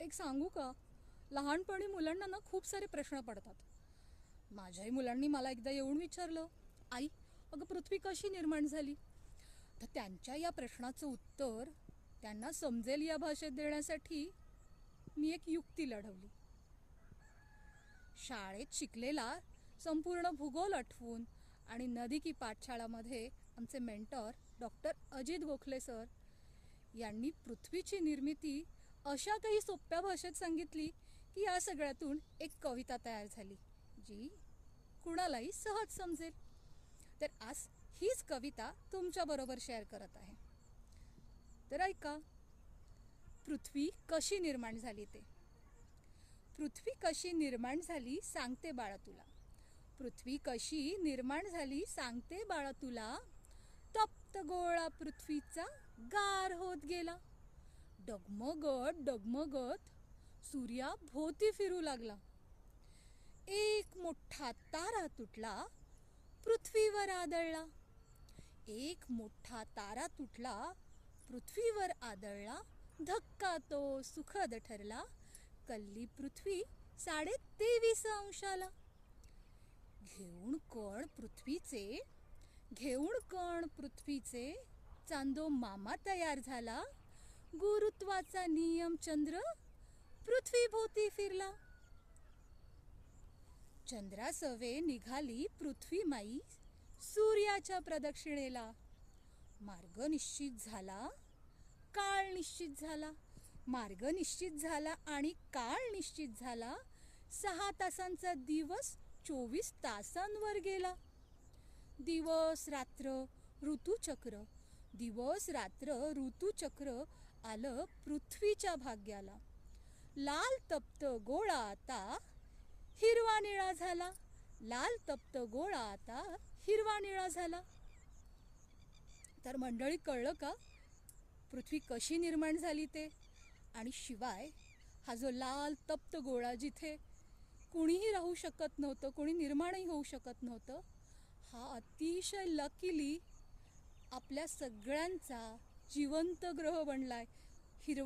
एक सांगू का? लहानपणी मुलांना ना खूप सारे प्रश्न पडतात. माझ्याही मुलांनी मला एकदा येऊन विचारलं, आई, अगं पृथ्वी कशी निर्माण झाली? तर त्यांच्या या प्रश्नाचं उत्तर त्यांना समजेल या भाषेत देण्यासाठी मी एक युक्ती लढवली. शाळेत शिकलेला संपूर्ण भूगोल आठवून आणि नदी की पाठशाळामध्ये आमचे mentor doctor Ajit Gokhale sir यांनी पृथ्वीची निर्मिती अशा काही सोप्या भाषेत सांगितली की या सगळ्यातून एक कविता तयार झाली जी कुणालाही सहज समजेल. तर आज हीच कविता तुमच्याबरोबर शेअर करत आहे. तर ऐका, पृथ्वी कशी निर्माण झाली ते. पृथ्वी कशी निर्माण झाली सांगते बाळा तुला. पृथ्वी कशी निर्माण झाली सांगते बाळा तुला. तप्त गोळा पृथ्वीचा गार होत गेला. डगमगत डगमगत सूर्या भोवती फिरू लागला. एक मोठा तारा तुटला, पृथ्वीवर आदळला. एक मोठा तारा तुटला, पृथ्वीवर आदळला. धक्का तो सुखद ठरला, कल्ली पृथ्वी 23.5 अंशाला. घेऊन कण पृथ्वीचे चांदो मामा तयार झाला. गुरुत्वाचा नियम चंद्र पृथ्वीभोवती फिरला. चंद्रासवे निघाली पृथ्वी माई सूर्याच्या प्रदक्षिणेला. मार्ग निश्चित झाला, काळ निश्चित झाला. मार्ग निश्चित झाला आणि काळ निश्चित झाला. 6 तासांचा दिवस 24 तासांवर गेला. दिवस रात्र ऋतुचक्र आलं पृथ्वीच्या भाग्याला. लाल तप्त गोळा आता हिरवा निळा झाला. लाल तप्त गोळा आता हिरवा निळा झाला. तर मंडळी, कळलं का पृथ्वी कशी निर्माण झाली ते? आणि शिवाय हा जो लाल तप्त गोळा जिथे कुणीही राहू शकत नव्हतं, कोणी निर्माणही होऊ शकत नव्हतं, हा अतिशय लकीली आपल्या सगळ्यांचा जिवंत ग्रह बनलाय.